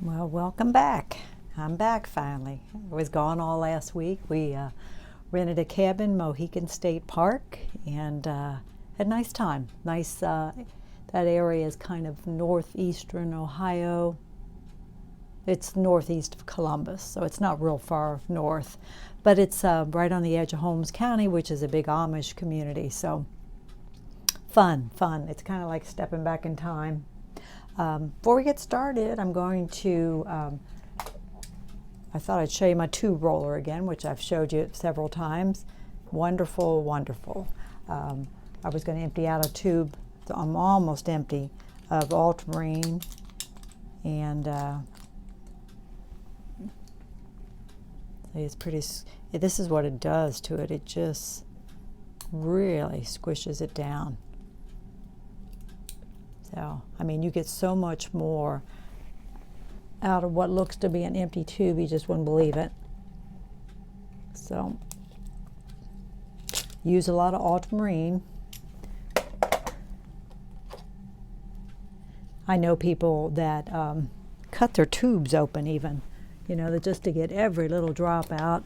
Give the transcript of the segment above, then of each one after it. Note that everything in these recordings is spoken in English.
Well, welcome back. I'm back finally. I was gone all last week. We rented a cabin, Mohican State Park, and had a nice time. That area is kind of northeastern Ohio. It's northeast of Columbus, so it's not real far north, but it's right on the edge of Holmes County, which is a big Amish community. So fun. It's kind of like stepping back in time. Before we get started, I'm going to, I thought I'd show you my tube roller again, which I've showed you several times. Wonderful. I was going to empty out a tube, I'm almost empty, of ultramarine, and it's pretty, this is what it does to it. It just really squishes it down. So, I mean, you get so much more out of what looks to be an empty tube, you just wouldn't believe it. So, use a lot of ultramarine. I know people that cut their tubes open even, you know, just to get every little drop out.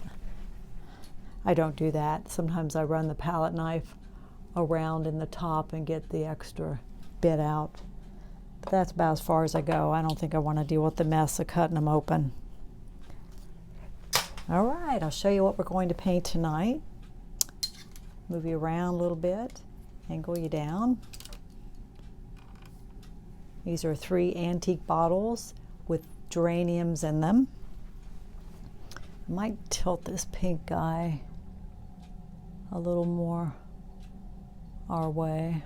I don't do that. Sometimes I run the palette knife around in the top and get the extra bit out. But that's about as far as I go. I don't think I want to deal with the mess of cutting them open. All right, I'll show you what we're going to paint tonight. Move you around a little bit, angle you down. These are 3 antique bottles with geraniums in them. I might tilt this pink guy a little more our way.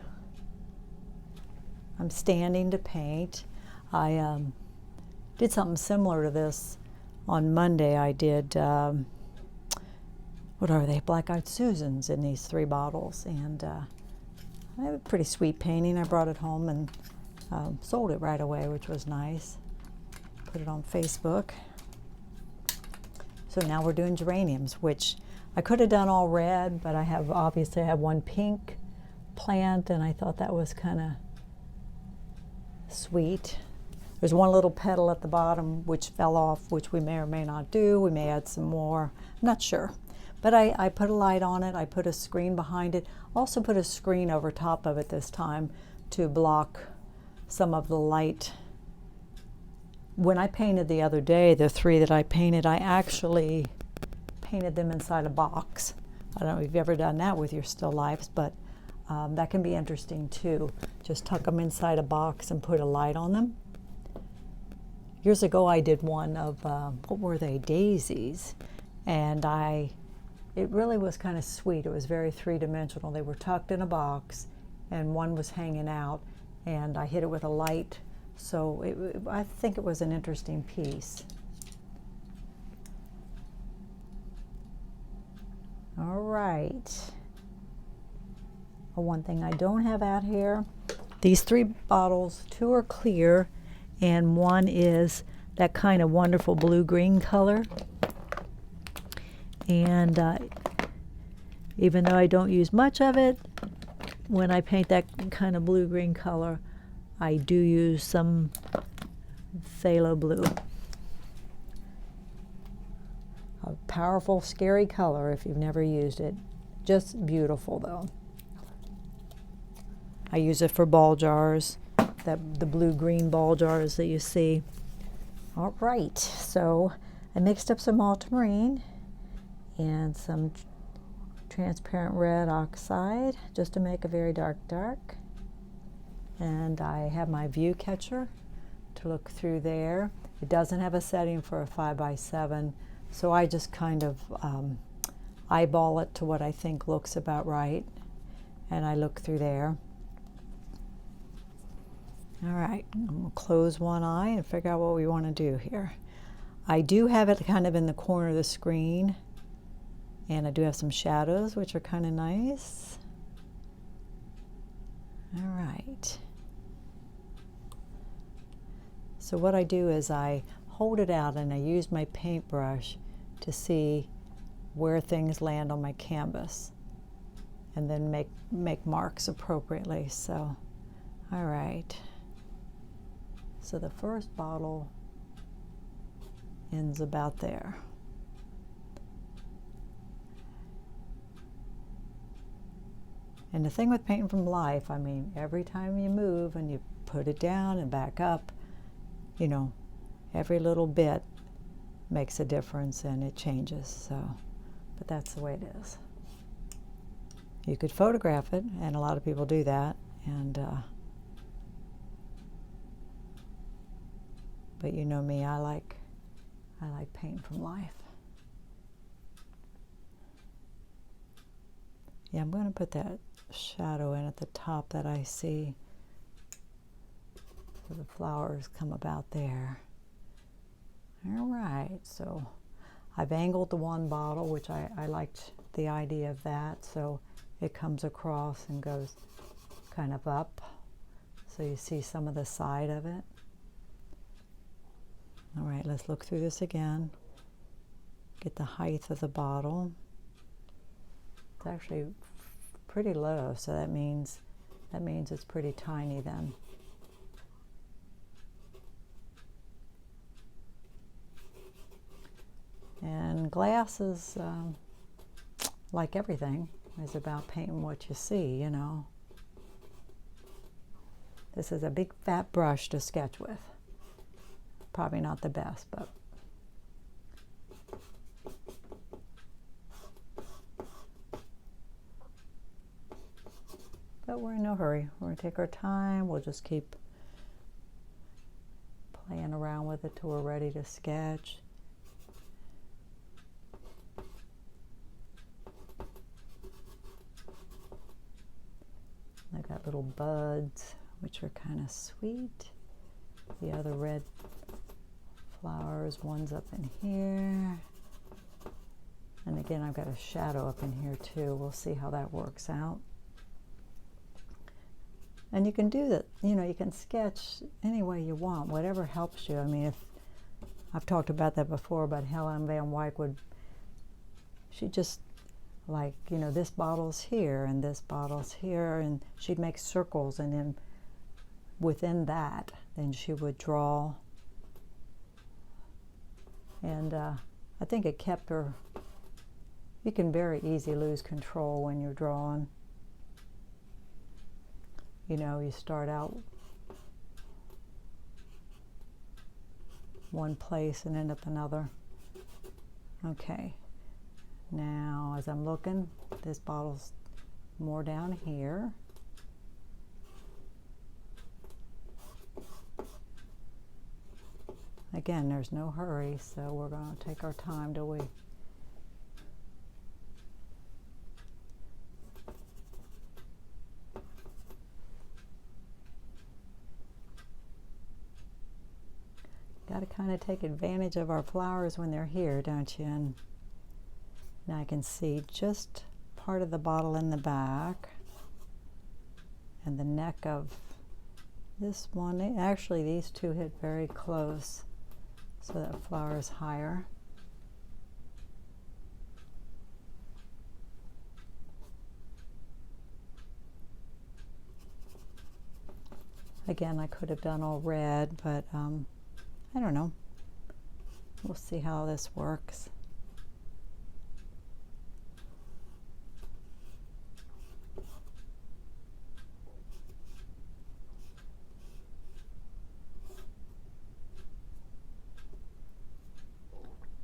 I'm standing to paint. I did something similar to this on Monday. I did, what are they? Black-eyed Susans in these 3 bottles. And I have a pretty sweet painting. I brought it home and sold it right away, which was nice. Put it on Facebook. So now we're doing geraniums, which I could have done all red, but obviously I have one pink plant, and I thought that was kind of sweet. There's one little petal at the bottom which fell off, which we may or may not do. We may add some more. I'm not sure. But I put a light on it. I put a screen behind it. Also put a screen over top of it this time to block some of the light. When I painted the other day, the 3 that I painted, I actually painted them inside a box. I don't know if you've ever done that with your still lifes, but that can be interesting too. Just tuck them inside a box and put a light on them. Years ago I did one of, what were they, daisies, and it really was kind of sweet. It was very 3-dimensional. They were tucked in a box and one was hanging out, and I hit it with a light. So I think it was an interesting piece. All right. One thing I don't have out here, these 3 bottles, 2 are clear and one is that kind of wonderful blue-green color. And even though I don't use much of it, when I paint that kind of blue-green color, I do use some phthalo blue. A powerful, scary color if you've never used it. Just beautiful though. I use it for ball jars, the blue-green ball jars that you see. All right, so I mixed up some ultramarine and some transparent red oxide just to make a very dark. And I have my view catcher to look through there. It doesn't have a setting for a 5x7, so I just kind of eyeball it to what I think looks about right, and I look through there. All right, I'm going to close one eye and figure out what we want to do here. I do have it kind of in the corner of the screen, and I do have some shadows, which are kind of nice. All right. So what I do is I hold it out and I use my paintbrush to see where things land on my canvas, and then make marks appropriately. So, all right. So the first bottle ends about there. And the thing with painting from life, I mean, every time you move and you put it down and back up, you know, every little bit makes a difference and it changes. So, but that's the way it is. You could photograph it, and a lot of people do that, and but you know me, I like painting from life. Yeah, I'm going to put that shadow in at the top that I see, so the flowers come about there. All right, so I've angled the one bottle, which I liked the idea of that, so it comes across and goes kind of up, so you see some of the side of it. All right, let's look through this again. Get the height of the bottle. It's actually pretty low, so that means it's pretty tiny then. And glass is like everything, is about painting what you see, you know. This is a big fat brush to sketch with. Probably not the best, but we're in no hurry. We're going to take our time. We'll just keep playing around with it till we're ready to sketch. I got little buds, which are kind of sweet. The other red flowers, one's up in here. And again, I've got a shadow up in here too. We'll see how that works out. And you can do that, you know, you can sketch any way you want, whatever helps you. I mean, if I've talked about that before, about Helen Van Wyck she just, like, you know, this bottle's here and this bottle's here, and she'd make circles, and then within that, then she would draw. And I think it kept her, you can very easily lose control when you're drawing. You know, you start out one place and end up another. Okay, now as I'm looking, this bottle's more down here. Again, there's no hurry, so we're going to take our time till we got to kind of take advantage of our flowers when they're here, don't you? And now I can see just part of the bottle in the back and the neck of this one. Actually, these two hit very close, so that flower is higher. Again, I could have done all red, but I don't know. We'll see how this works.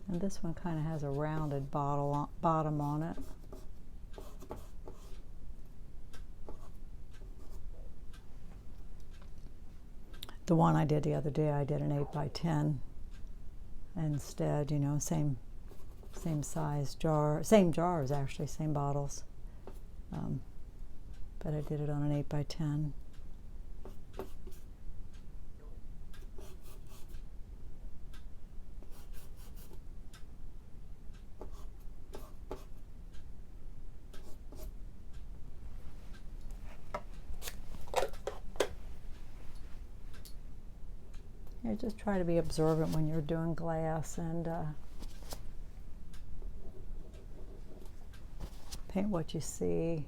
And this one kind of has a rounded bottom on it. The one I did the other day, I did an 8x10 instead, you know, same size jar, same jars actually, same bottles, but I did it on an 8x10. Yeah, just try to be observant when you're doing glass, and paint what you see.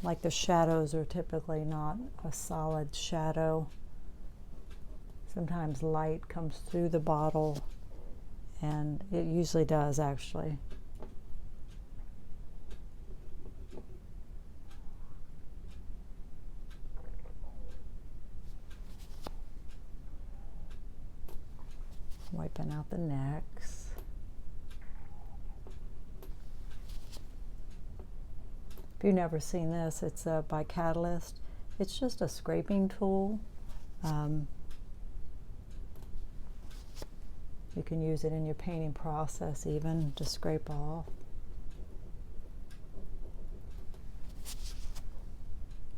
Like the shadows are typically not a solid shadow, Sometimes light comes through the bottle, and it usually does actually. Wiping out the necks. If you've never seen this, it's by Catalyst. It's just a scraping tool. You can use it in your painting process even to scrape off.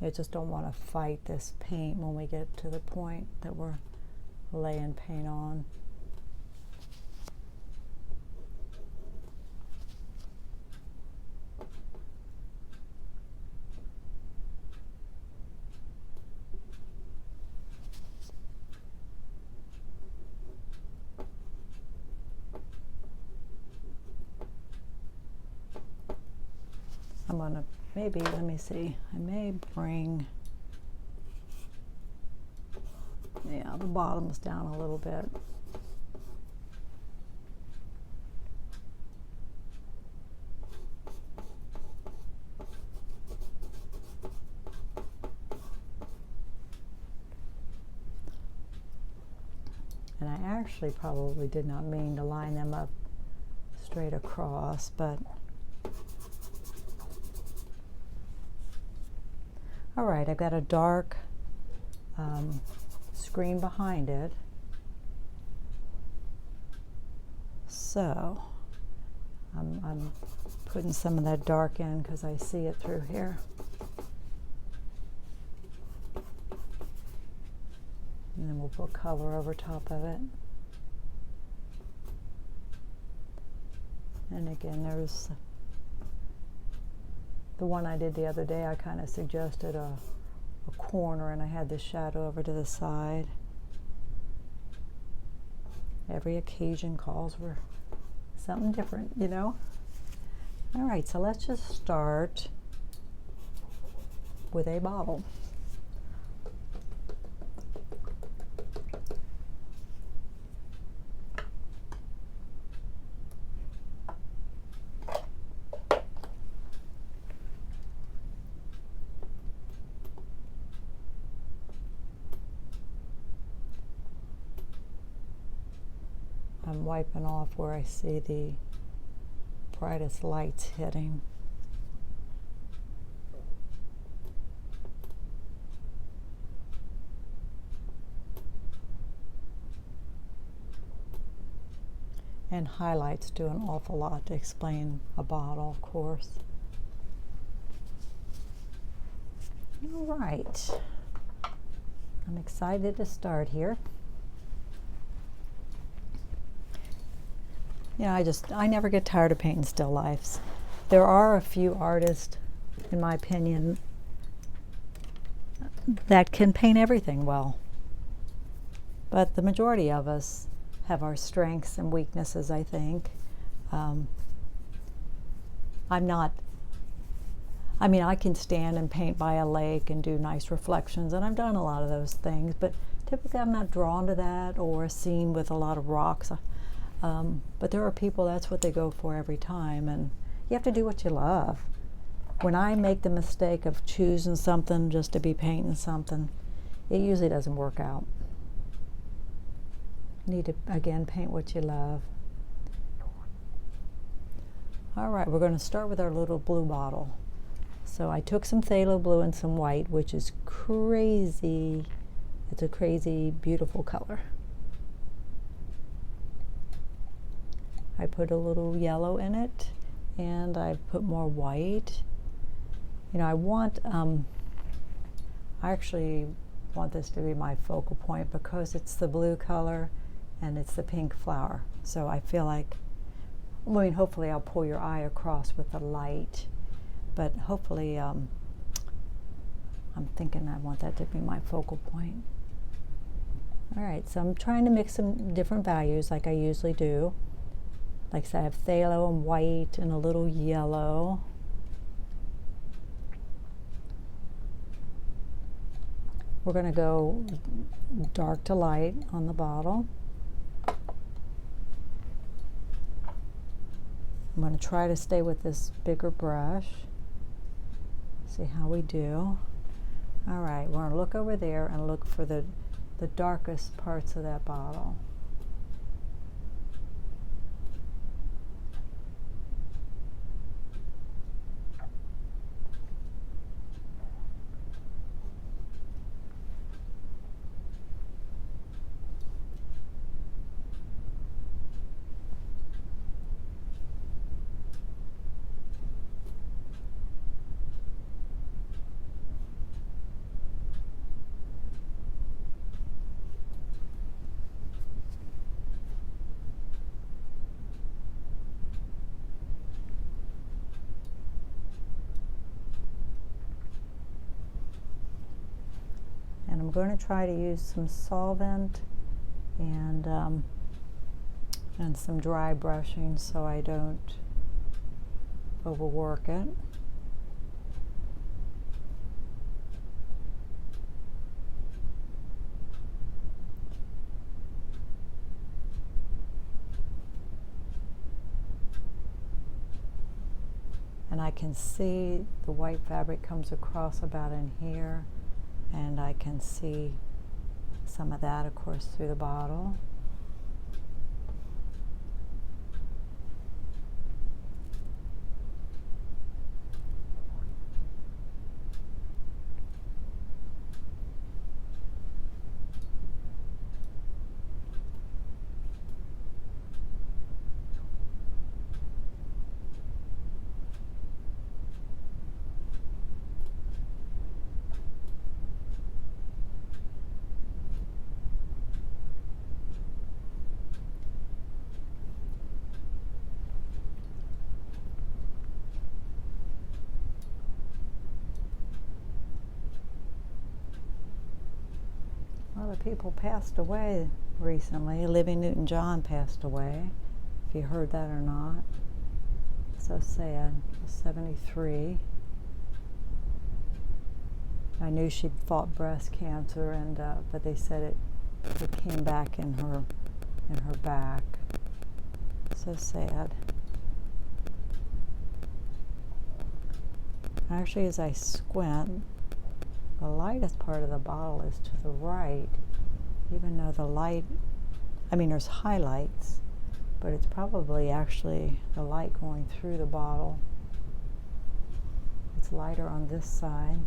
You just don't want to fight this paint when we get to the point that we're laying paint on. I'm gonna maybe, let me see, I may bring, yeah, the bottoms down a little bit. And I actually probably did not mean to line them up straight across, but all right, I've got a dark screen behind it. So I'm putting some of that dark in because I see it through here. And then we'll put color over top of it. And again, there's the one I did the other day. I kind of suggested a corner, and I had the shadow over to the side. Every occasion calls for something different, you know? All right, so let's just start with a bottle. I'm wiping off where I see the brightest lights hitting. And highlights do an awful lot to explain a bottle, of course. All right, I'm excited to start here. Yeah, I never get tired of painting still lifes. There are a few artists, in my opinion, that can paint everything well. But the majority of us have our strengths and weaknesses, I think. I can stand and paint by a lake and do nice reflections, and I've done a lot of those things, but typically I'm not drawn to that, or a scene with a lot of rocks. But there are people, that's what they go for every time, and you have to do what you love. When I make the mistake of choosing something just to be painting something, it usually doesn't work out. You need to, again, paint what you love. All right, we're going to start with our little blue bottle. So I took some phthalo blue and some white, which is crazy. It's a crazy, beautiful color. I put a little yellow in it, and I put more white. You know, I actually want this to be my focal point because it's the blue color and it's the pink flower. So I feel like, hopefully I'll pull your eye across with the light, but hopefully I'm thinking I want that to be my focal point. All right, so I'm trying to mix some different values like I usually do. Like I said, I have phthalo and white and a little yellow. we're going to go dark to light on the bottle. I'm going to try to stay with this bigger brush. See how we do. All right, we're going to look over there and look for the darkest parts of that bottle. And I'm going to try to use some solvent and some dry brushing so I don't overwork it. And I can see the white fabric comes across about in here. And I can see some of that, of course, through the bottle. A lot of people passed away recently. Olivia Newton-John passed away, if you heard that or not. So sad. 73. I knew she'd fought breast cancer, and but they said it came back in her back. So sad. Actually, as I squint, the lightest part of the bottle is to the right, even though the light, I mean, there's highlights, but it's probably actually the light going through the bottle. It's lighter on this side.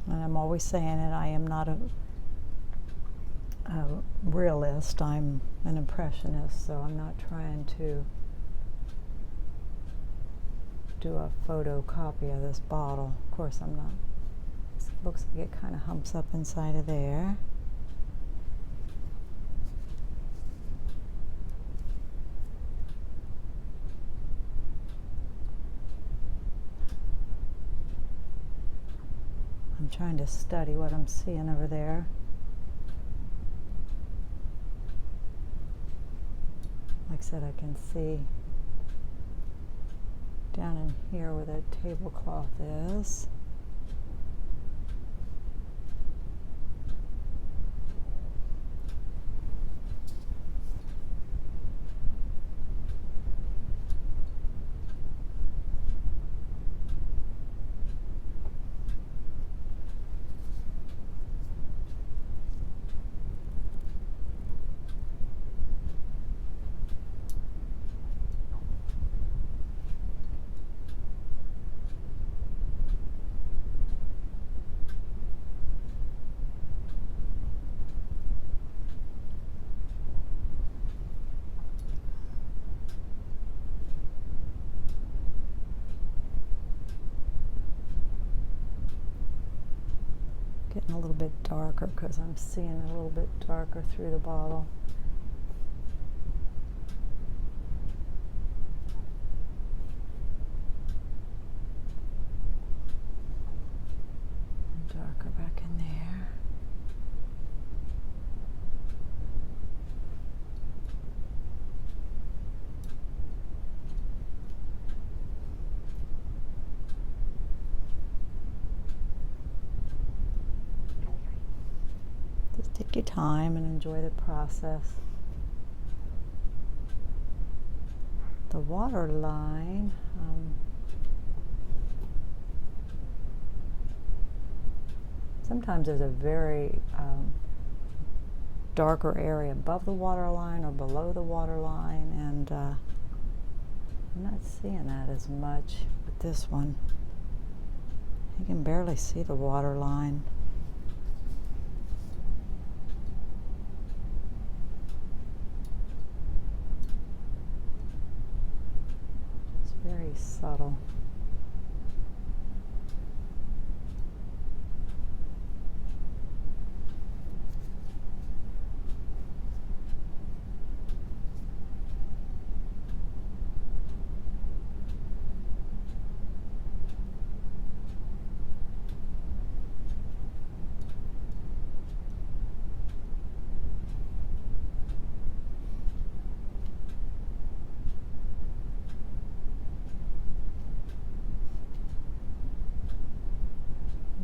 And I'm always saying it, I am not a realist, I'm an impressionist, so I'm not trying to do a photocopy of this bottle. Of course I'm not. It looks like it kind of humps up inside of there. I'm trying to study what I'm seeing over there. Like I said, I can see down in here where the tablecloth is. Getting a little bit darker because I'm seeing a little bit darker through the bottle. And darker back in there. your time and enjoy the process. The water line, sometimes there's a very darker area above the water line or below the water line, and I'm not seeing that as much with this one. You can barely see the water line. It's very subtle.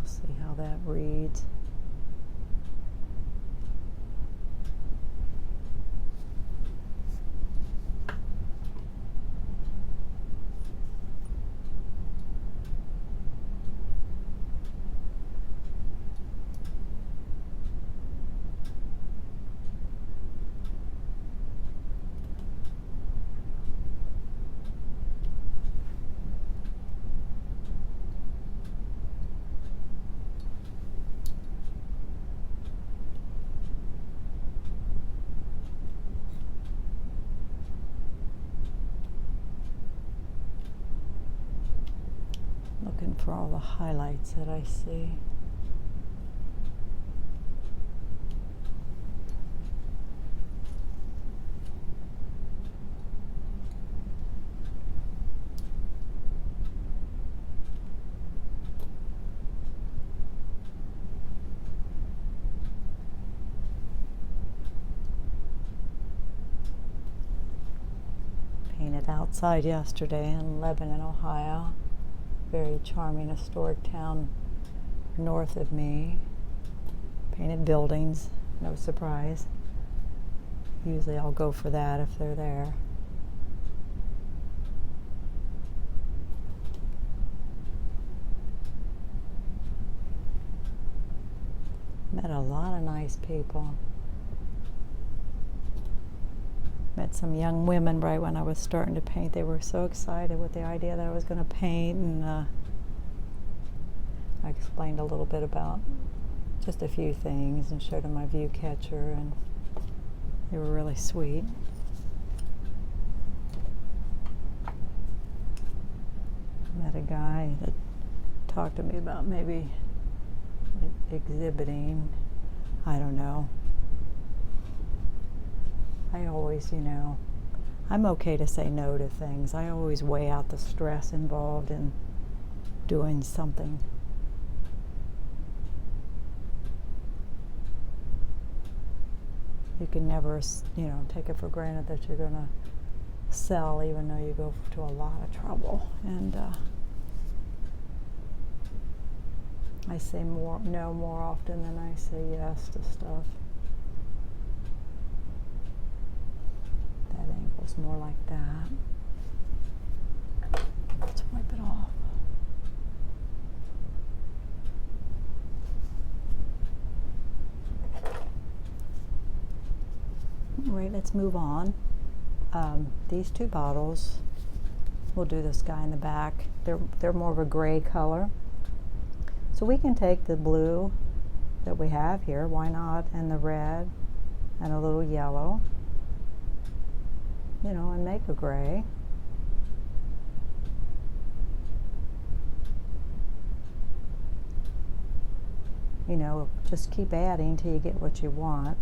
See how that reads. Looking for all the highlights that I see. Painted outside yesterday in Lebanon, Ohio. Very charming historic town north of me. Painted buildings, no surprise. Usually I'll go for that if they're there. Met a lot of nice people. Met some young women right when I was starting to paint. They were so excited with the idea that I was going to paint, and I explained a little bit about just a few things and showed them my view catcher, and they were really sweet. Met a guy that talked to me about maybe exhibiting. I don't know. I always, I'm okay to say no to things. I always weigh out the stress involved in doing something. You can never, take it for granted that you're going to sell, even though you go to a lot of trouble. And I say no more often than I say yes to stuff. That angle's more like that. Let's wipe it off. All right, let's move on. These two bottles, we'll do this guy in the back. They're more of a gray color. So we can take the blue that we have here, why not, and the red and a little yellow, and make a gray. Just keep adding till you get what you want.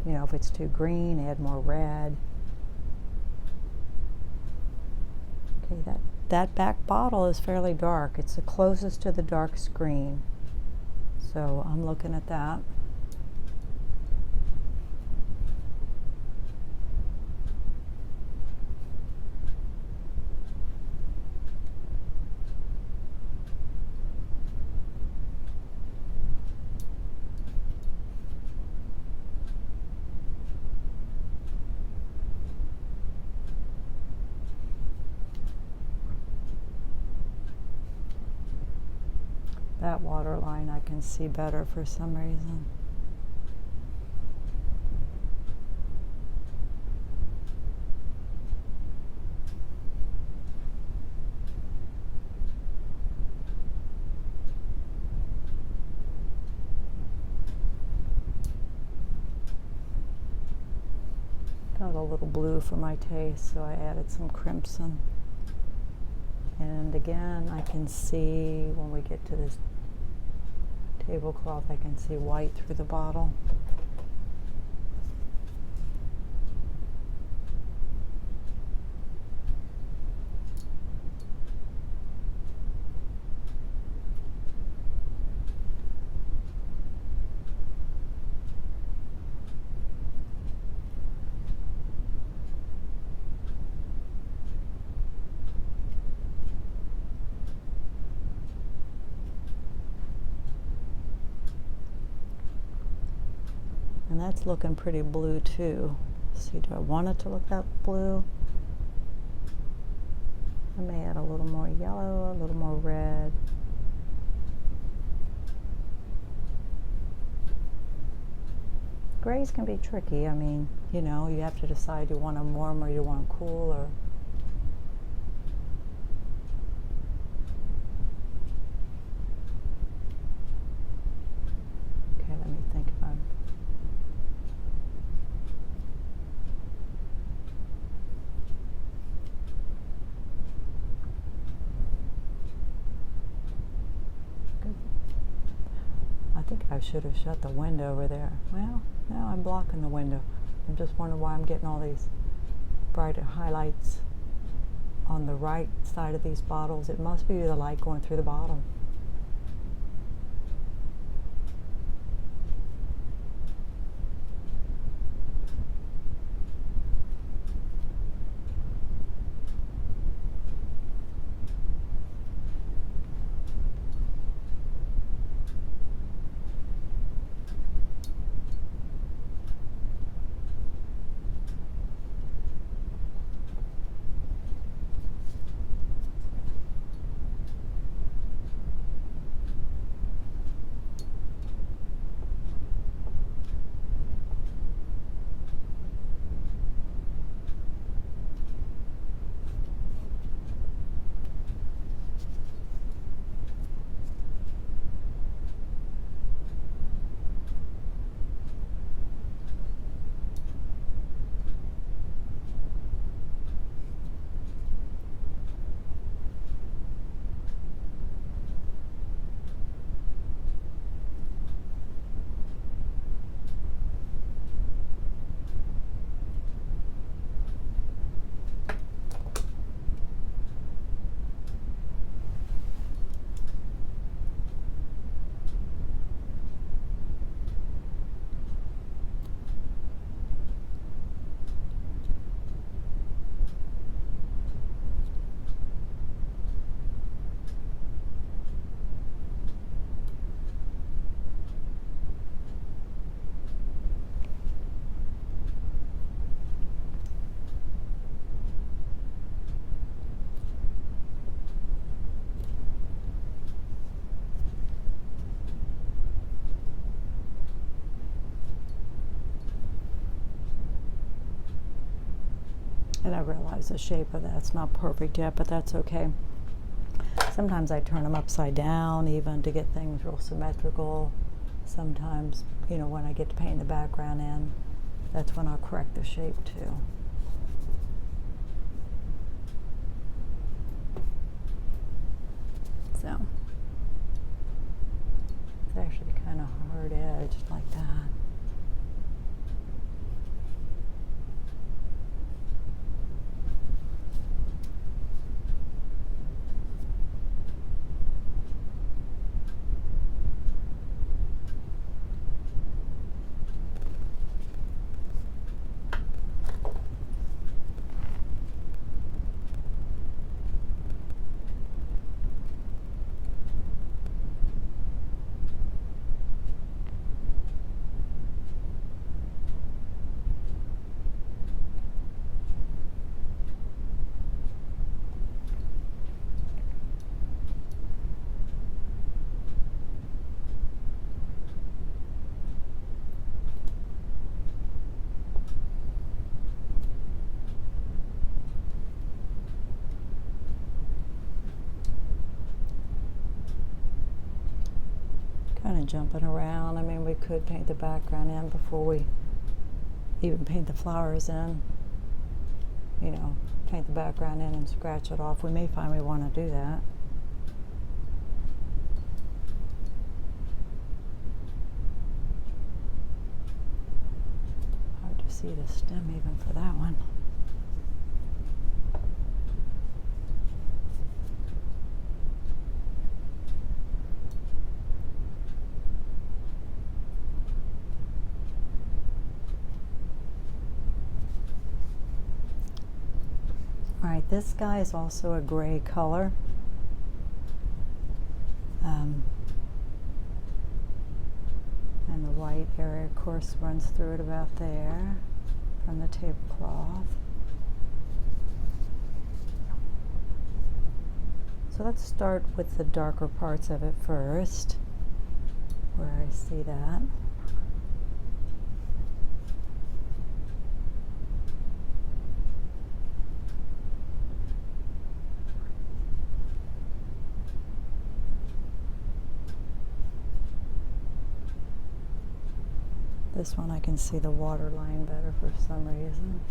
If it's too green, add more red. Okay, that back bottle is fairly dark. It's the closest to the dark screen. So I'm looking at that. that water line I can see better for some reason. Got a little blue for my taste, so I added some crimson. And again, I can see when we get to this tablecloth, I can see white through the bottle. And that's looking pretty blue too. Let's see, do I want it to look that blue? I may add a little more yellow, a little more red. Grays can be tricky. I mean, you know, you have to decide you want them warm or you want them cool, or okay, let me think if I'm I think I should have shut the window over there. Well, now I'm blocking the window. I'm just wondering why I'm getting all these brighter highlights on the right side of these bottles. It must be the light going through the bottom. And I realize the shape of that's not perfect yet, but that's okay. Sometimes I turn them upside down even to get things real symmetrical. Sometimes, you know, when I get to paint the background in, that's when I'll correct the shape too. So, it's actually kind of hard edged like that. jumping around. I mean, we could paint the background in before we even paint the flowers in. You know, paint the background in and scratch it off. We may find we want to do that. Hard to see the stem even for that one. Alright, this guy is also a gray color. And the white area, of course, runs through it about there from the tablecloth. So let's start with the darker parts of it first, where I see that. This one I can see the water line better for some reason.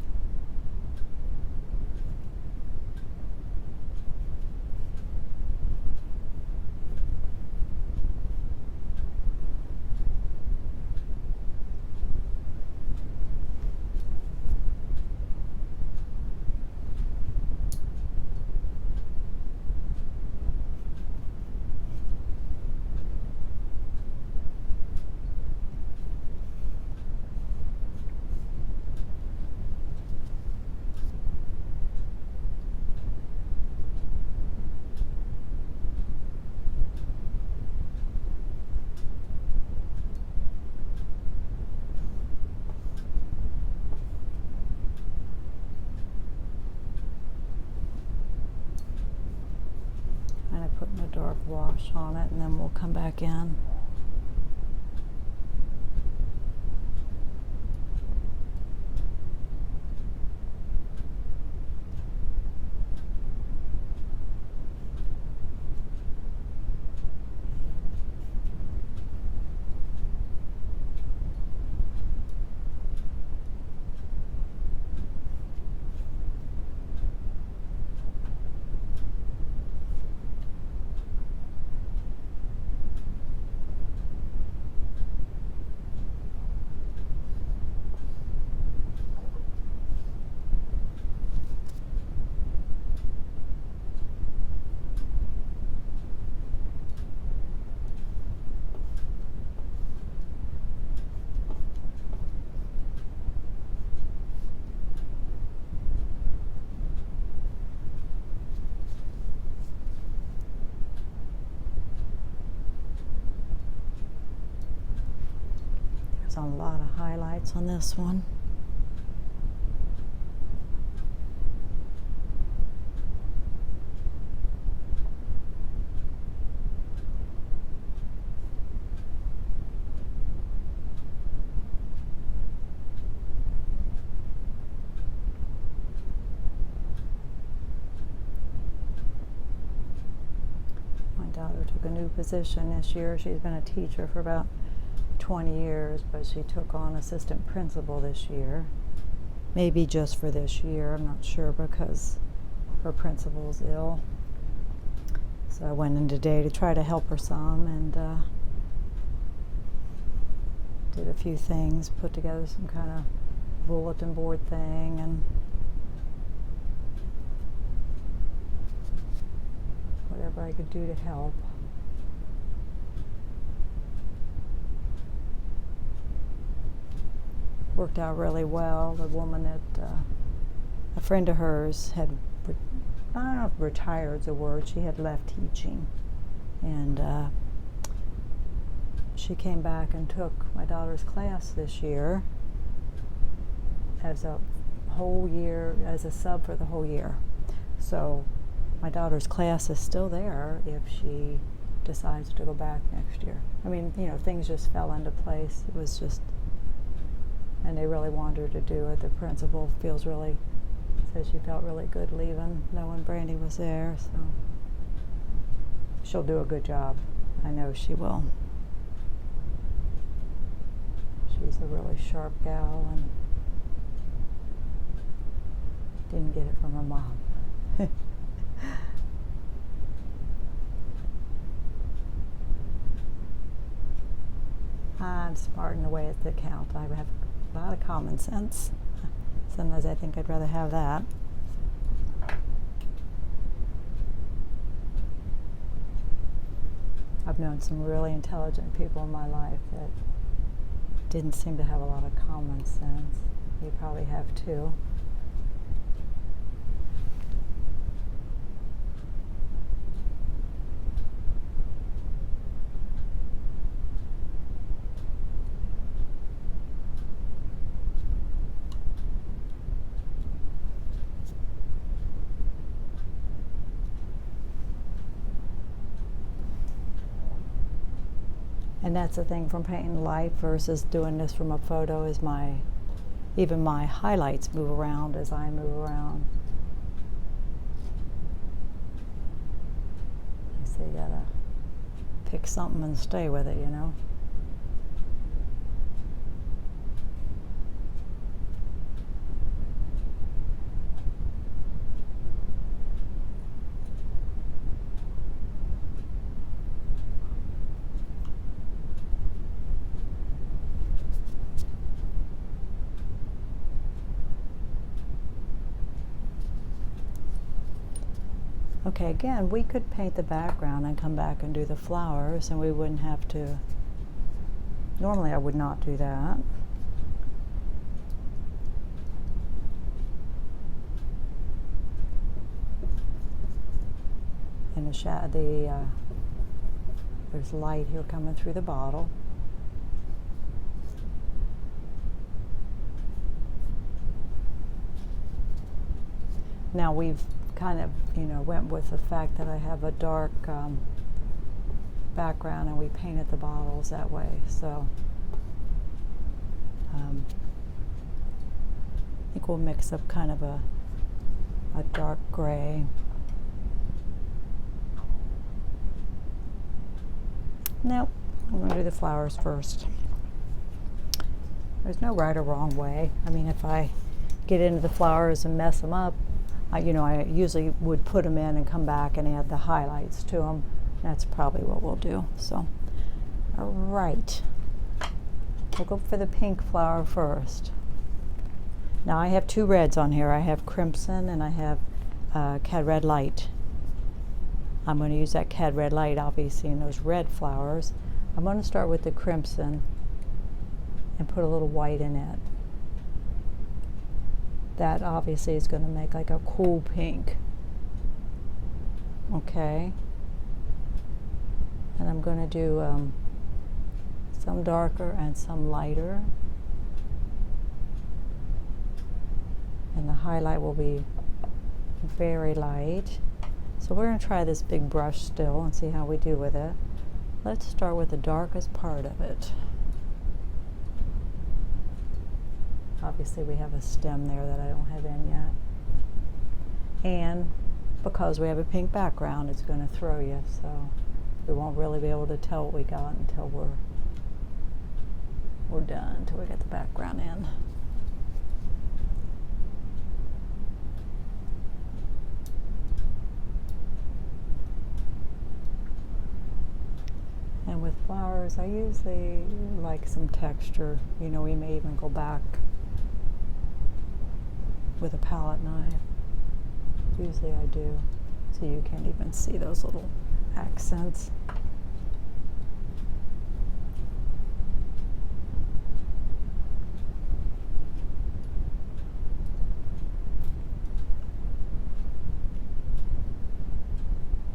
Putting a dark wash on it, and then we'll come back in. A lot of highlights on this one. My daughter took a new position this year. She's been a teacher for about 20 years, but she took on assistant principal this year. Maybe just for this year, I'm not sure, because her principal's ill. So I went in today to try to help her some, and did a few things, put together some kind of bulletin board thing, and whatever I could do to help. Worked out really well. The woman that, a friend of hers had, I don't know if retired is a word, she had left teaching. And she came back and took my daughter's class this year as a whole year, as a sub for the whole year. So my daughter's class is still there if she decides to go back next year. I mean, you know, things just fell into place. It was just, and they really wanted her to do it. The principal said she felt really good leaving, knowing Brandy was there, so she'll do a good job. I know she will. She's a really sharp gal and didn't get it from her mom. I'm smarting away at the count. I have a lot of common sense. Sometimes I think I'd rather have that. I've known some really intelligent people in my life that didn't seem to have a lot of common sense. You probably have too. And that's the thing from painting life versus doing this from a photo is even my highlights move around as I move around. So you gotta pick something and stay with it, you know. Okay, again, we could paint the background and come back and do the flowers, and we wouldn't have to. Normally I would not do that. And there's light here coming through the bottle. Now we've kind of, went with the fact that I have a dark background and we painted the bottles that way. So I think we'll mix up kind of a dark gray. Nope, I'm going to do the flowers first. There's no right or wrong way. I mean, if I get into the flowers and mess them up, I usually would put them in and come back and add the highlights to them. That's probably what we'll do. So, all right. We'll go for the pink flower first. Now I have two reds on here. I have crimson and I have cad red light. I'm going to use that cad red light, obviously, in those red flowers. I'm going to start with the crimson and put a little white in it. That obviously is going to make like a cool pink. Okay. And I'm going to do some darker and some lighter. And the highlight will be very light. So we're going to try this big brush still and see how we do with it. Let's start with the darkest part of it. Obviously we have a stem there that I don't have in yet. And because we have a pink background, it's going to throw you, so we won't really be able to tell what we got until we're done, until we get the background in. And with flowers, I usually like some texture. We may even go back with a palette knife. Usually I do. So you can't even see those little accents.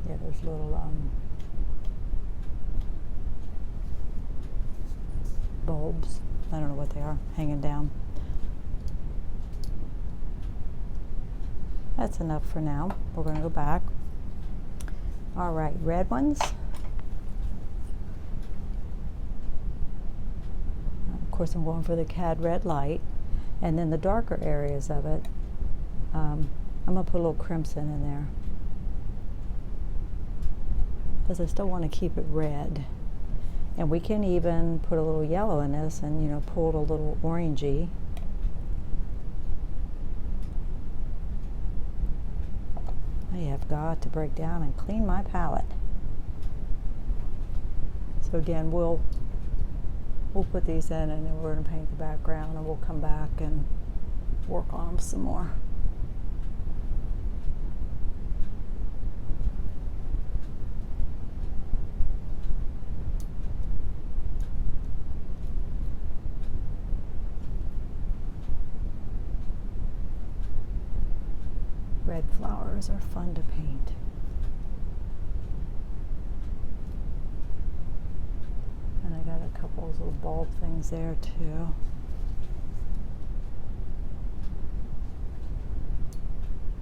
Yeah, there's little bulbs. I don't know what they are, hanging down. That's enough for now. We're going to go back. All right, red ones. Of course, I'm going for the cad red light. And then the darker areas of it, I'm going to put a little crimson in there, because I still want to keep it red. And we can even put a little yellow in this and, you know, pull it a little orangey. I have got to break down and clean my palette. So again, we'll put these in, and then we're going to paint the background, and we'll come back and work on them some more. Red flowers are fun to paint. And I got a couple of little bulb things there too.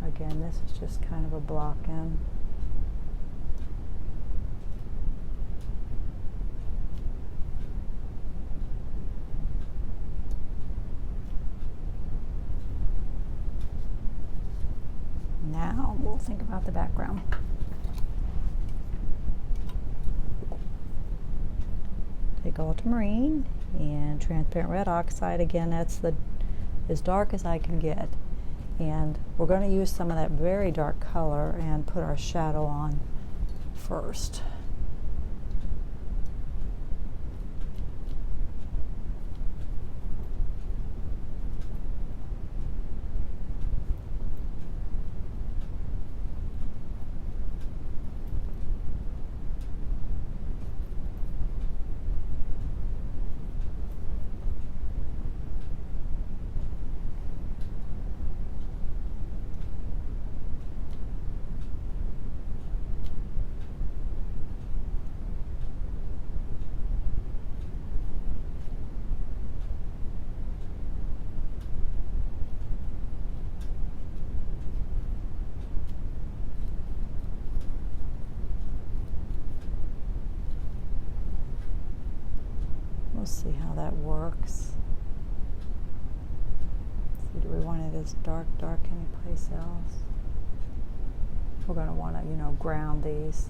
Again, this is just kind of a block in. Now we'll think about the background. Take ultramarine and transparent red oxide. Again, that's as dark as I can get. And we're going to use some of that very dark color and put our shadow on first. We'll see how that works. See, do we want it as dark anyplace else? We're going to want to, you know, ground these.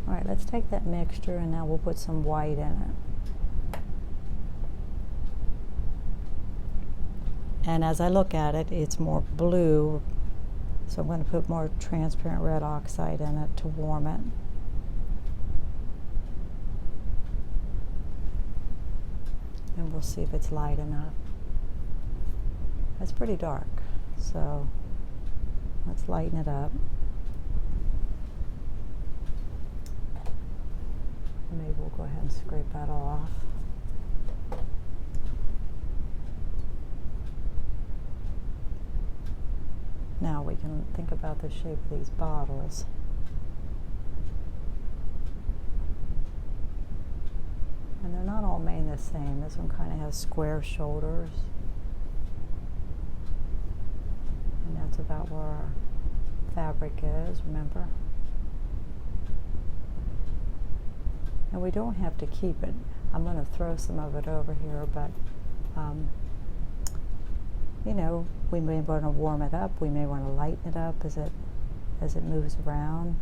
All right, let's take that mixture and now we'll put some white in it. And as I look at it, it's more blue, so I'm going to put more transparent red oxide in it to warm it. And we'll see if it's light enough. It's pretty dark, so let's lighten it up. And maybe we'll go ahead and scrape that off. Now we can think about the shape of these bottles. And they're not all made the same. This one kind of has square shoulders. And that's about where our fabric is, remember? And we don't have to keep it. I'm going to throw some of it over here, but you know, we may want to warm it up. We may want to lighten it up as it moves around.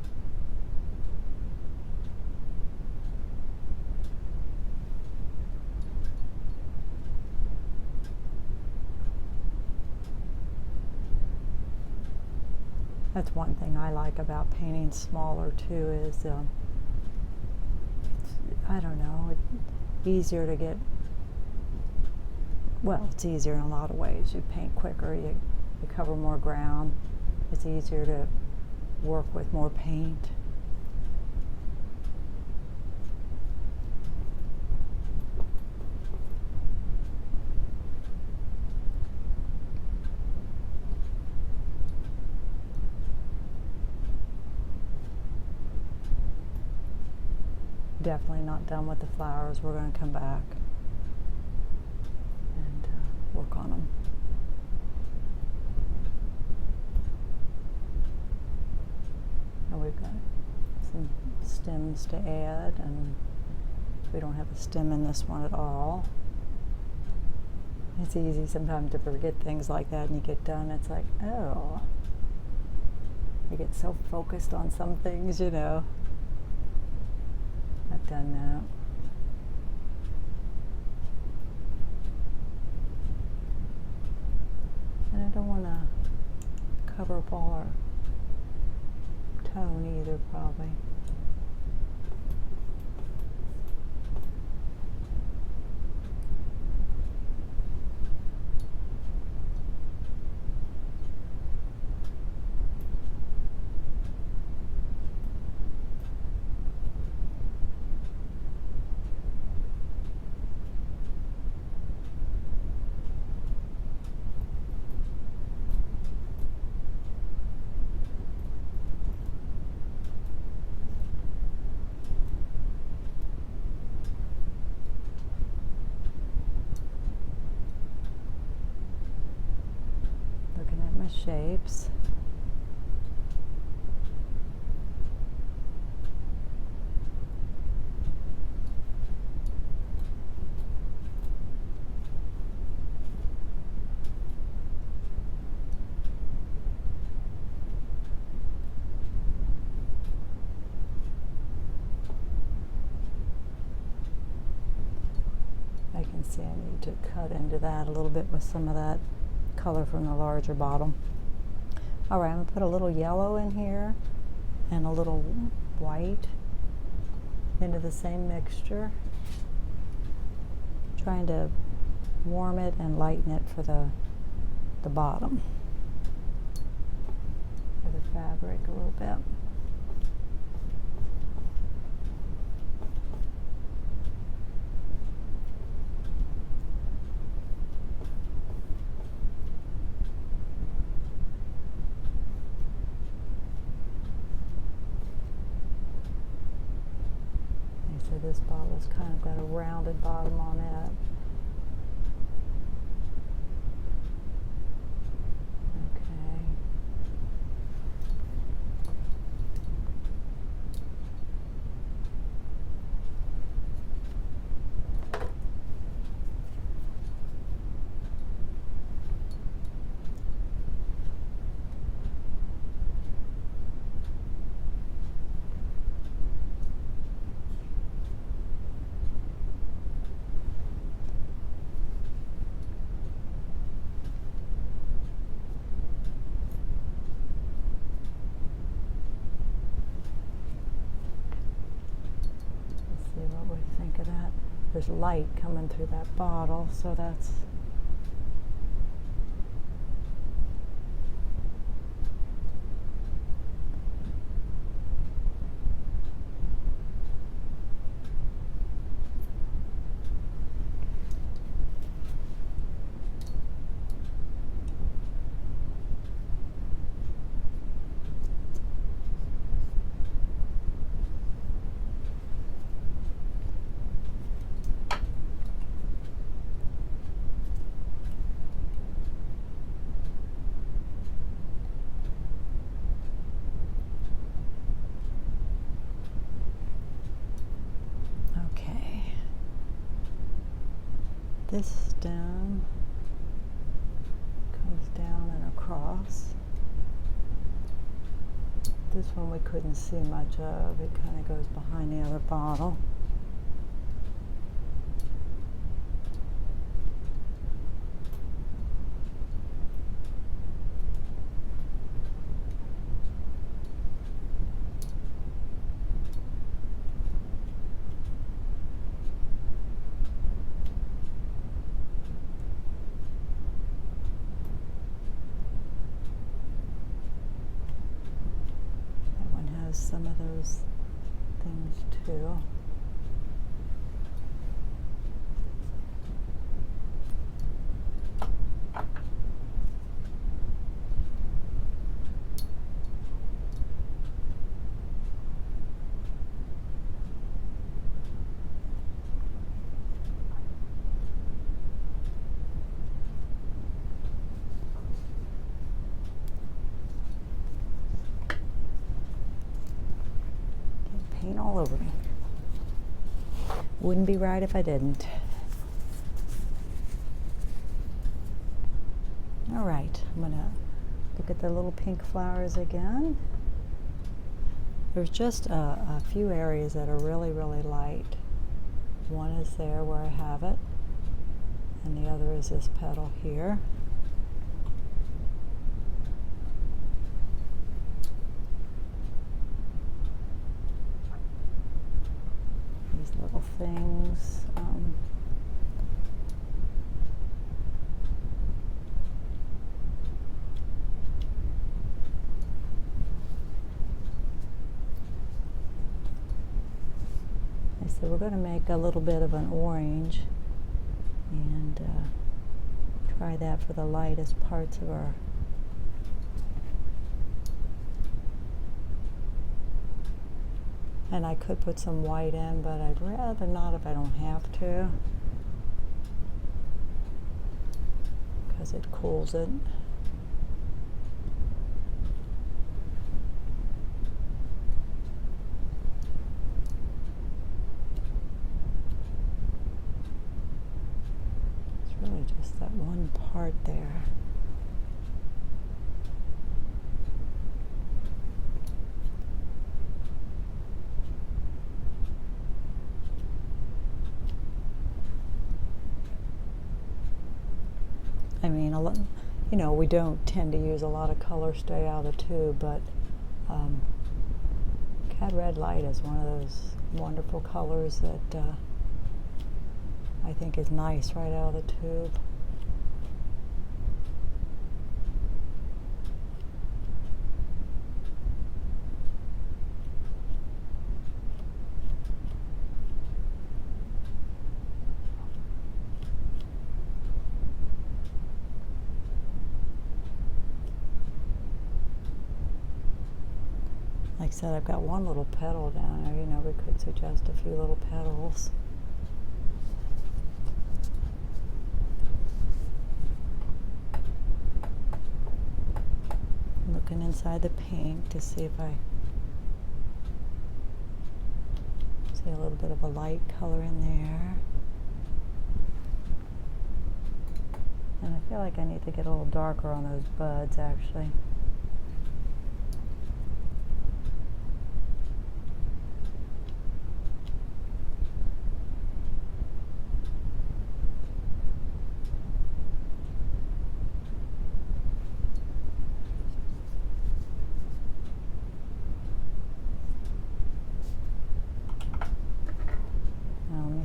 That's one thing I like about painting smaller too, is I don't know, it's easier to get. Well, it's easier in a lot of ways. You paint quicker, you cover more ground. It's easier to work with more paint. Definitely not done with the flowers. We're going to come back and work on them. And we've got some stems to add, and we don't have a stem in this one at all. It's easy sometimes to forget things like that, and you get done, it's like, oh. You get so focused on some things, you know. I've done that. And I don't want to cover up all our tone either, probably. Looking at my shapes. I can see I need to cut into that a little bit with some of that color from the larger bottle. All right, I'm gonna put a little yellow in here and a little white into the same mixture, trying to warm it and lighten it for the bottom, for the fabric a little bit. So this bottle's kind of got a rounded bottom on it. Okay. What we think of that. There's light coming through that bottle, so that's this stem comes down and across. This one we couldn't see much of. It kind of goes behind the other bottle. Some of those things too. All over me. Wouldn't be right if I didn't. All right, I'm gonna look at the little pink flowers again. There's just a few areas that are really, really light. One is there where I have it, and the other is this petal here. These little things. So we're going to make a little bit of an orange and try that for the lightest parts of our and I could put some white in, but I'd rather not if I don't have to, because it cools it. Just that one part there. I mean, a lot, you know, we don't tend to use a lot of color straight out of the tube, but Cad Red Light is one of those wonderful colors that I think is nice right out of the tube. Like I said, I've got one little petal down there. You know, we could suggest a few little petals. Looking inside the pink to see if I see a little bit of a light color in there. And I feel like I need to get a little darker on those buds, actually.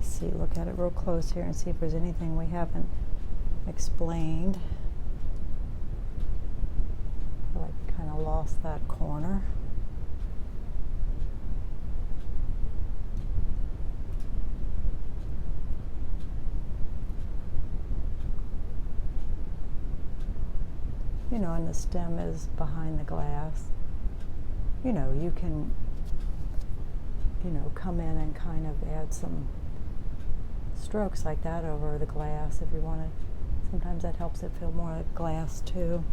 See, look at it real close here and see if there's anything we haven't explained. I feel like I kind of lost that corner. You know, and the stem is behind the glass. You know, you can, you know, come in and kind of add some strokes like that over the glass if you want to. Sometimes that helps it feel more like glass too.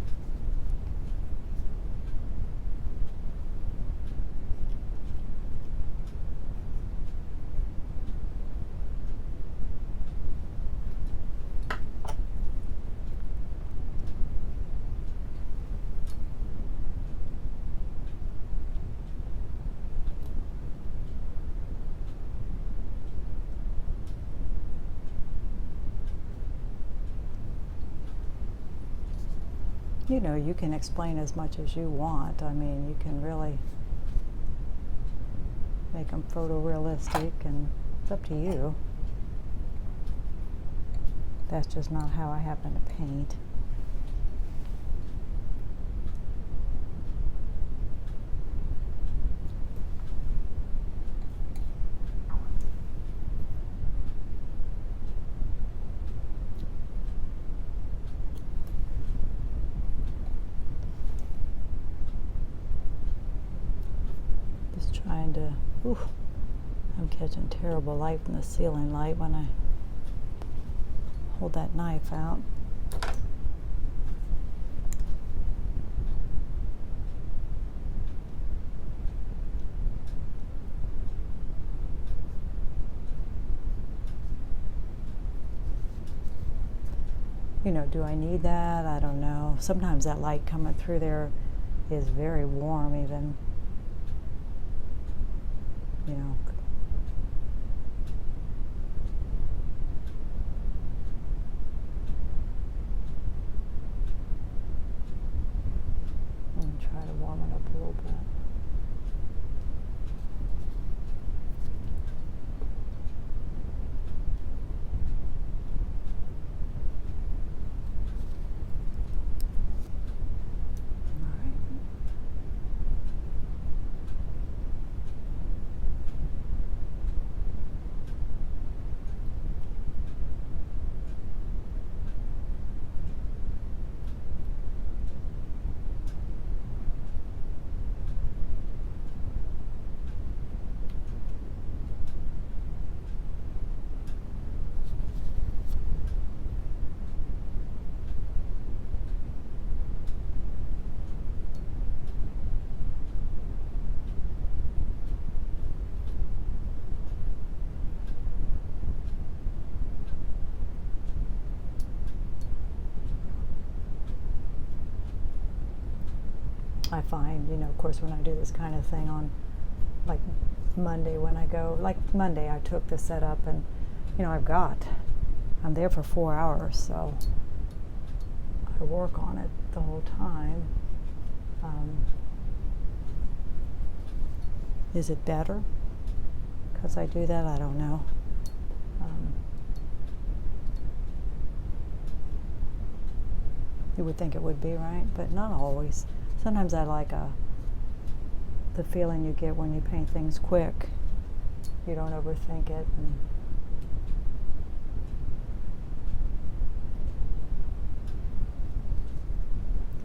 You know, you can explain as much as you want. I mean, you can really make them photorealistic, and it's up to you. That's just not how I happen to paint. Trying to, I'm catching terrible light from the ceiling light when I hold that knife out. You know, do I need that? I don't know. Sometimes that light coming through there is very warm even. You know. And try to warm it up a little bit. I find, you know, of course, when I do this kind of thing on, like, Monday when I go, like Monday I took the setup and, you know, I'm there for 4 hours, so I work on it the whole time. Is it better because I do that? I don't know. You would think it would be, right? But not always. Sometimes I like the feeling you get when you paint things quick. You don't overthink it. And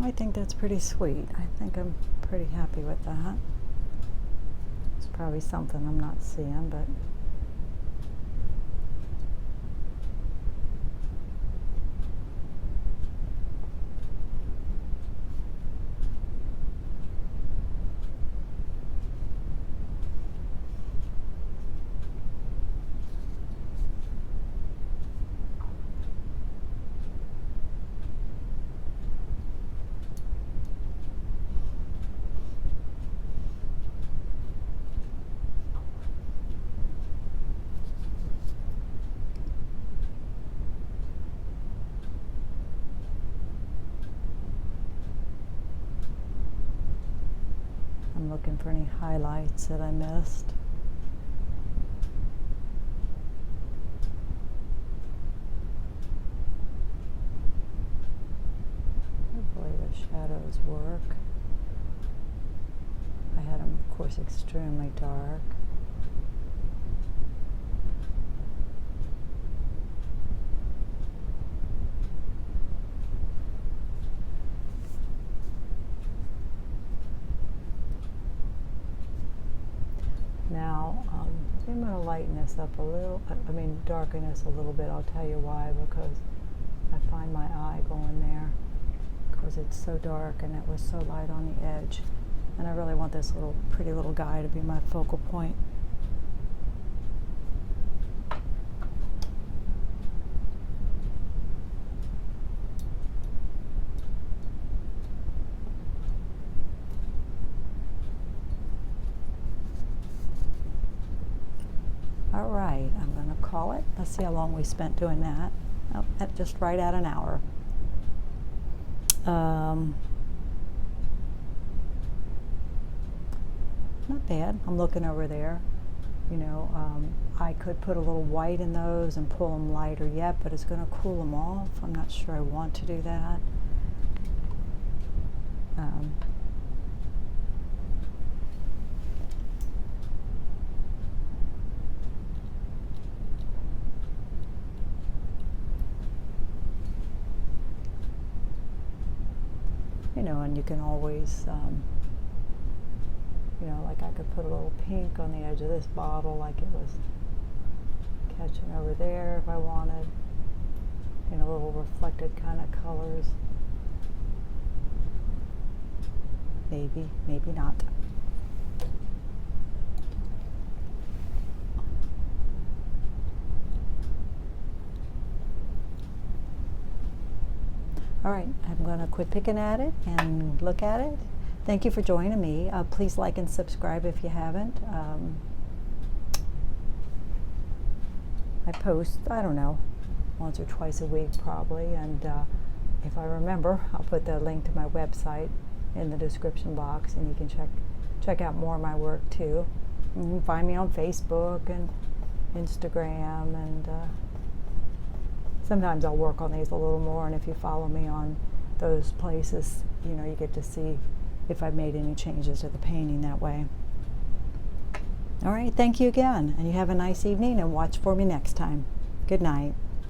I think that's pretty sweet. I think I'm pretty happy with that. It's probably something I'm not seeing, but I'm looking for any highlights that I missed. Hopefully the shadows work. I had them, of course, extremely dark. Now, I'm going to lighten this up a little, darken this a little bit. I'll tell you why, because I find my eye going there because it's so dark and it was so light on the edge. And I really want this pretty little guy to be my focal point. All right, I'm going to call it. Let's see how long we spent doing that. Oh, just right at an hour. Not bad. I'm looking over there. You know, I could put a little white in those and pull them lighter yet, but it's going to cool them off. I'm not sure I want to do that. You know, and you can always, you know, like I could put a little pink on the edge of this bottle like it was catching over there if I wanted, you know, little reflected kind of colors. Maybe, maybe not. All right, I'm going to quit picking at it and look at it. Thank you for joining me. Please like and subscribe if you haven't. I post, I don't know, once or twice a week probably, and if I remember, I'll put the link to my website in the description box, and you can check out more of my work too. You can find me on Facebook and Instagram, and sometimes I'll work on these a little more, and if you follow me on those places, you know, you get to see if I've made any changes to the painting that way. All right, thank you again, and you have a nice evening, and watch for me next time. Good night.